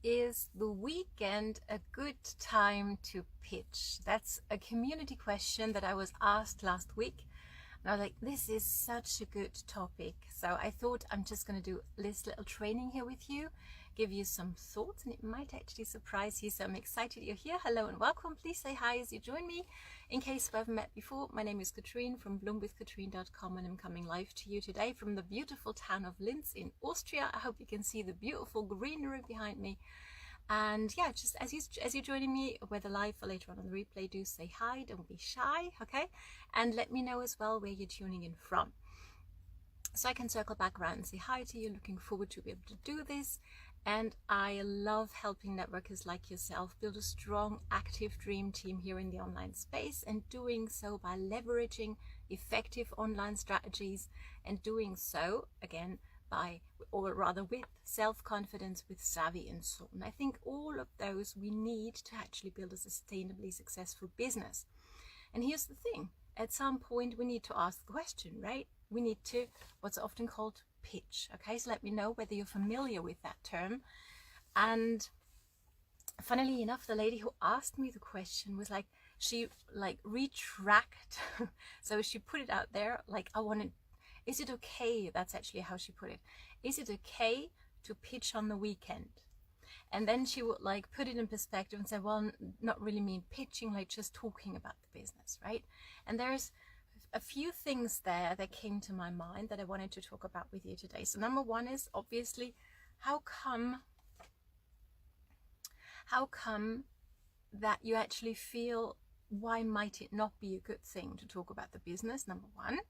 Is the weekend a good time to pitch? That's a community question that I was asked last week. And I was like, this is such a good topic. So I thought I'm just going to do this little training here with you, give you some thoughts, and it might actually surprise you. So I'm excited you're here. Hello and welcome. Please say hi as you join me. In case we haven't met before, my name is Katrin from bloomwithkatrin.com, and I'm coming live to you today from the beautiful town of Linz in Austria. I hope you can see the beautiful greenery behind me. And yeah, just as you're joining me, whether live or later on the replay, do say hi, don't be shy, okay? And let me know as well where you're tuning in from, so I can circle back around and say hi to you. Looking forward to be able to do this. And I love helping networkers like yourself build a strong, active dream team here in the online space, and doing so by leveraging effective online strategies, and doing so, again, by, or rather with self-confidence, with savvy and so on. I think all of those we need to actually build a sustainably successful business. And here's the thing, at some point we need to ask the question, right? We need to, what's often called pitch. Okay, so let me know whether you're familiar with that term. And funnily enough, the lady who asked me the question was like, she like retract so she put it out there like, I want to, is it okay? That's actually how she put it. Is it okay to pitch on the weekend? And then she would like put it in perspective and say, well, not really mean pitching, like just talking about the business, right? And there's a few things there that came to my mind that I wanted to talk about with you today. So number one is obviously, how come that you actually feel, why might it not be a good thing to talk about the business? Number one.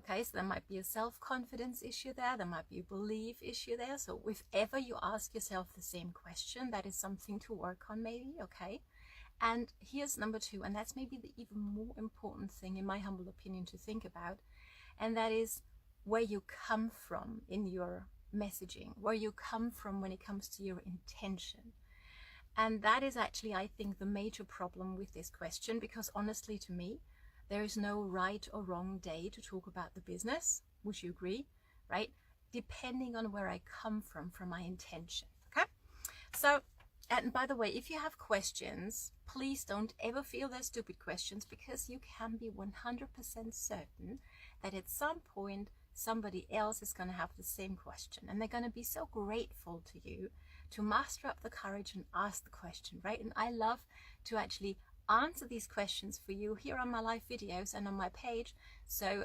Okay, so there might be a self-confidence issue there might be a belief issue there. So if ever you ask yourself the same question, that is something to work on maybe, okay? And here's number two, and that's maybe the even more important thing, in my humble opinion, to think about, and that is where you come from in your messaging, where you come from when it comes to your intention. And that is actually, I think, the major problem with this question, because honestly, to me, there is no right or wrong day to talk about the business. Would you agree? Right? Depending on where I come from my intention. Okay? So, and by the way, if you have questions, please don't ever feel they're stupid questions, because you can be 100% certain that at some point somebody else is going to have the same question, and they're going to be so grateful to you to muster up the courage and ask the question, right? And I love to actually answer these questions for you here on my live videos and on my page. So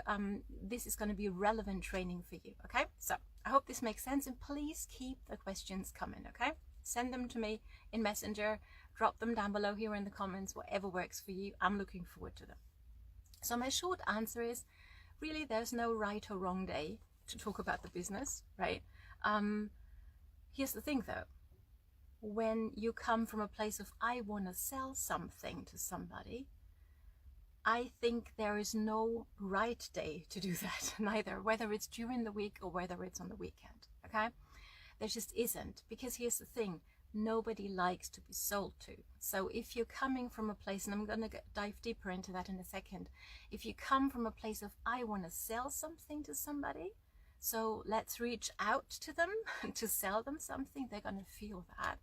this is going to be relevant training for you. Okay, so I hope this makes sense, and please keep the questions coming. Okay, send them to me in Messenger, drop them down below here in the comments, whatever works for you. I'm looking forward to them. So my short answer is, really, there's no right or wrong day to talk about the business, right? Here's the thing though, when you come from a place of, I want to sell something to somebody, I think there is no right day to do that, neither, whether it's during the week or whether it's on the weekend, okay? There just isn't, because here's the thing, nobody likes to be sold to. So if you're coming from a place, and I'm going to dive deeper into that in a second, if you come from a place of, I want to sell something to somebody, so let's reach out to them to sell them something, they're going to feel that.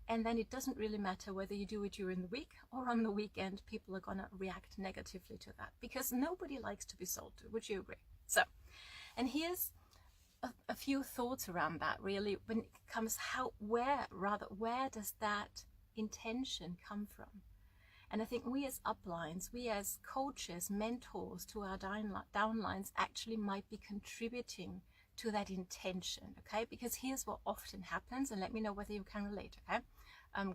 And then it doesn't really matter whether you do it during the week or on the weekend, people are going to react negatively to that, because nobody likes to be sold to. Would you agree? So, and here's a few thoughts around that, really, when it comes where does that intention come from? And I think we as uplines, we as coaches, mentors to our downlines actually might be contributing to that intention, okay? Because here's what often happens, and let me know whether you can relate, okay?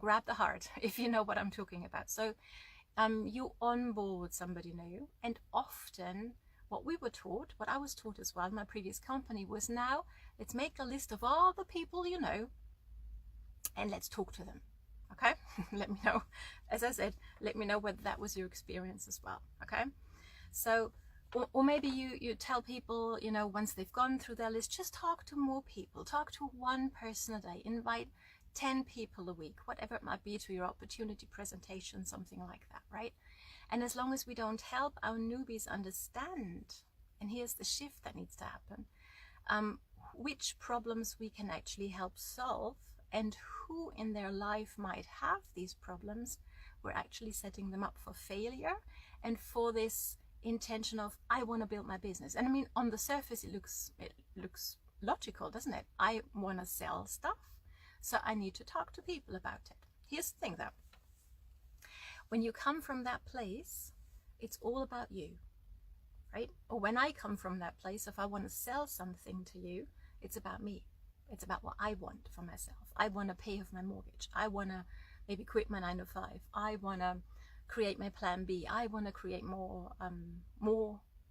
Grab the heart if you know what I'm talking about. So you onboard somebody new, and often what I was taught as well in my previous company was, now let's make a list of all the people you know and let's talk to them, okay? Let me know, as I said, let me know whether that was your experience as well, okay? So, or maybe you tell people, you know, once they've gone through their list, just talk to more people, talk to one person a day, invite 10 people a week, whatever it might be, to your opportunity presentation, something like that, right? And as long as we don't help our newbies understand, and here's the shift that needs to happen, which problems we can actually help solve and who in their life might have these problems, we're actually setting them up for failure and for this intention of, I want to build my business. And I mean, on the surface, it looks logical, doesn't it? I want to sell stuff, so I need to talk to people about it. Here's the thing though. When you come from that place, it's all about you, right? Or when I come from that place, if I want to sell something to you, it's about me. It's about what I want for myself. I want to pay off my mortgage. I want to maybe quit my 9 to 5. I want to create my plan B. I want to create more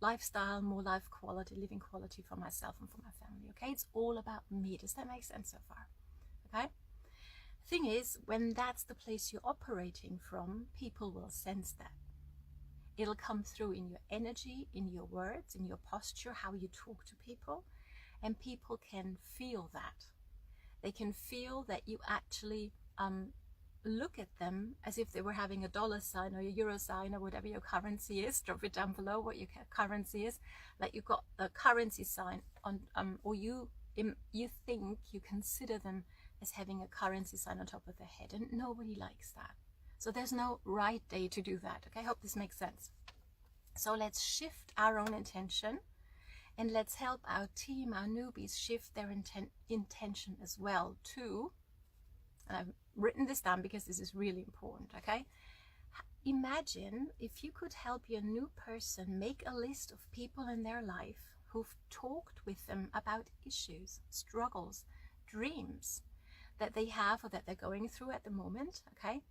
lifestyle, more life quality, living quality for myself and for my family. Okay, it's all about me. Does that make sense so far? Okay. Thing is, when that's the place you're operating from, people will sense that. It'll come through in your energy, in your words, in your posture, how you talk to people, and people can feel that. They can feel that you actually look at them as if they were having a dollar sign or a euro sign or whatever your currency is. Drop it down below what your currency is. Like you've got a currency sign on, or you think, you consider them as having a currency sign on top of their head, and nobody likes that. So there's no right day to do that. Okay, I hope this makes sense. So let's shift our own intention, and let's help our team, our newbies, shift their intention as well too. And I've written this down because this is really important. Okay, imagine if you could help your new person make a list of people in their life who've talked with them about issues, struggles, dreams that they have or that they're going through at the moment, okay?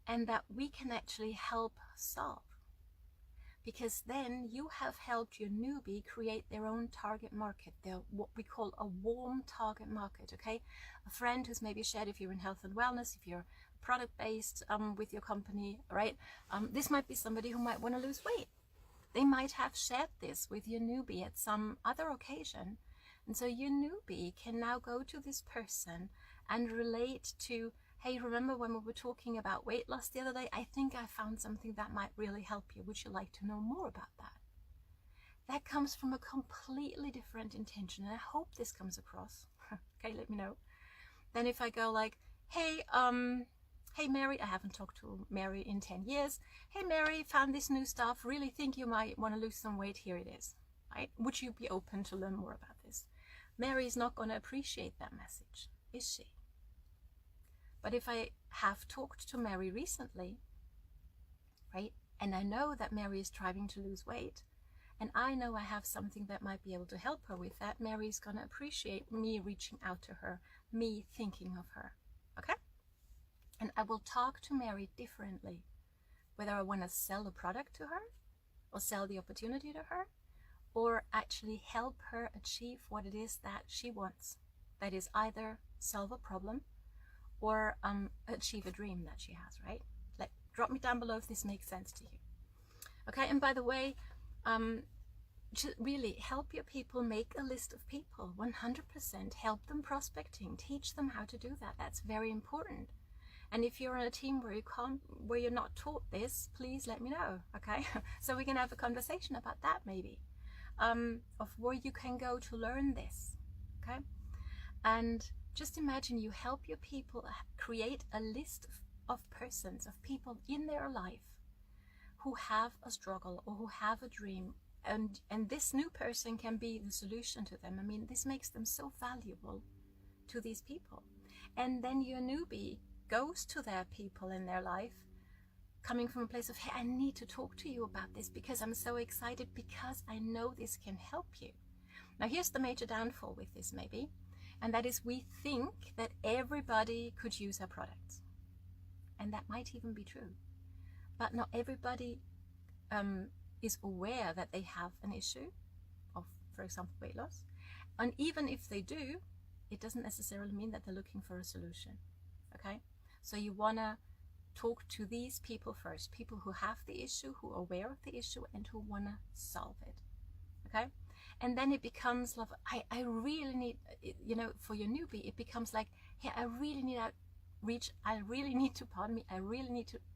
And that we can actually help solve. Because then you have helped your newbie create their own target market, their what we call a warm target market, okay? A friend who's maybe shared, if you're in health and wellness, if you're product-based with your company, right? This might be somebody who might want to lose weight. They might have shared this with your newbie at some other occasion. And so your newbie can now go to this person and relate to, hey, remember when we were talking about weight loss the other day? I think I found something that might really help you. Would you like to know more about that? That comes from a completely different intention, and I hope this comes across. Okay, let me know. Then if I go like, hey Mary, I haven't talked to Mary in 10 years. Hey Mary, found this new stuff, really think you might want to lose some weight, here it is. Right? Would you be open to learn more about this? Mary's not going to appreciate that message, is she? But if I have talked to Mary recently, right, and I know that Mary is striving to lose weight, and I know I have something that might be able to help her with that, Mary's going to appreciate me reaching out to her, me thinking of her, okay? And I will talk to Mary differently, whether I want to sell a product to her, or sell the opportunity to her, or actually help her achieve what it is that she wants. That is either solve a problem or achieve a dream that she has, right? Like, drop me down below if this makes sense to you. Okay, and by the way, just really help your people make a list of people, 100%. Help them prospecting, teach them how to do that. That's very important. And if you're on a team where you're not taught this, please let me know, okay? So we can have a conversation about that maybe, of where you can go to learn this, okay? And just imagine you help your people create a list of persons, of people in their life who have a struggle or who have a dream, and this new person can be the solution to them. I mean, this makes them so valuable to these people. And then your newbie goes to their people in their life, coming from a place of, hey, I need to talk to you about this because I'm so excited, because I know this can help you. Now, here's the major downfall with this maybe, and that is we think that everybody could use our products. And that might even be true. But not everybody is aware that they have an issue of, for example, weight loss. And even if they do, it doesn't necessarily mean that they're looking for a solution, okay? So you want to talk to these people first, people who have the issue, who are aware of the issue, and who want to solve it, okay? And then it becomes like, I really need, you know, for your newbie, it becomes like, hey, I really need to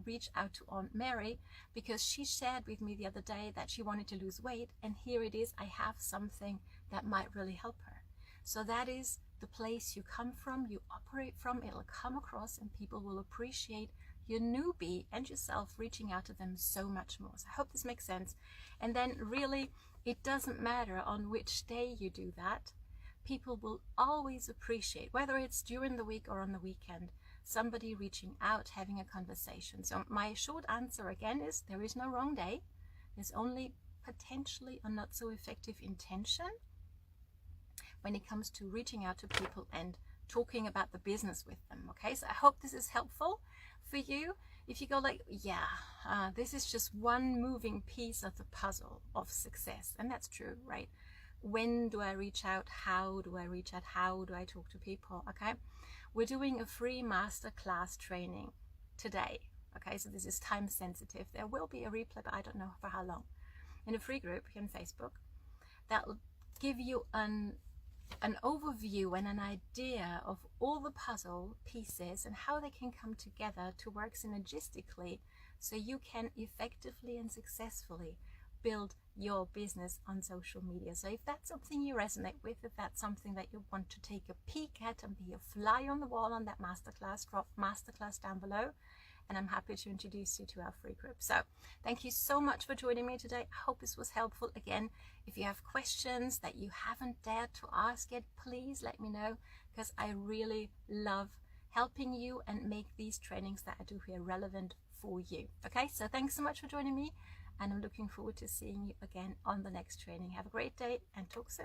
reach out to Aunt Mary, because she shared with me the other day that she wanted to lose weight, and here it is, I have something that might really help her. So that is the place you come from, you operate from. It'll come across and people will appreciate your newbie and yourself reaching out to them so much more. So I hope this makes sense. And then really, it doesn't matter on which day you do that. People will always appreciate, whether it's during the week or on the weekend, somebody reaching out, having a conversation. So my short answer again is there is no wrong day. There's only potentially a not so effective intention when it comes to reaching out to people and talking about the business with them. Okay, so I hope this is helpful for you. If you go like, yeah, this is just one moving piece of the puzzle of success, and that's true, right? When do I reach out? How do I reach out? How do I talk to people? Okay, we're doing a free masterclass training today. Okay, so this is time sensitive. There will be a replay, but I don't know for how long. In a free group here on Facebook, that will give you an overview and an idea of all the puzzle pieces and how they can come together to work synergistically so you can effectively and successfully build your business on social media. So if that's something you resonate with, if that's something that you want to take a peek at and be a fly on the wall on that masterclass, drop masterclass down below, and I'm happy to introduce you to our free group. So thank you so much for joining me today. I hope this was helpful. Again, if you have questions that you haven't dared to ask yet, please let me know, because I really love helping you and make these trainings that I do here relevant for you. Okay, so thanks so much for joining me, and I'm looking forward to seeing you again on the next training. Have a great day and talk soon.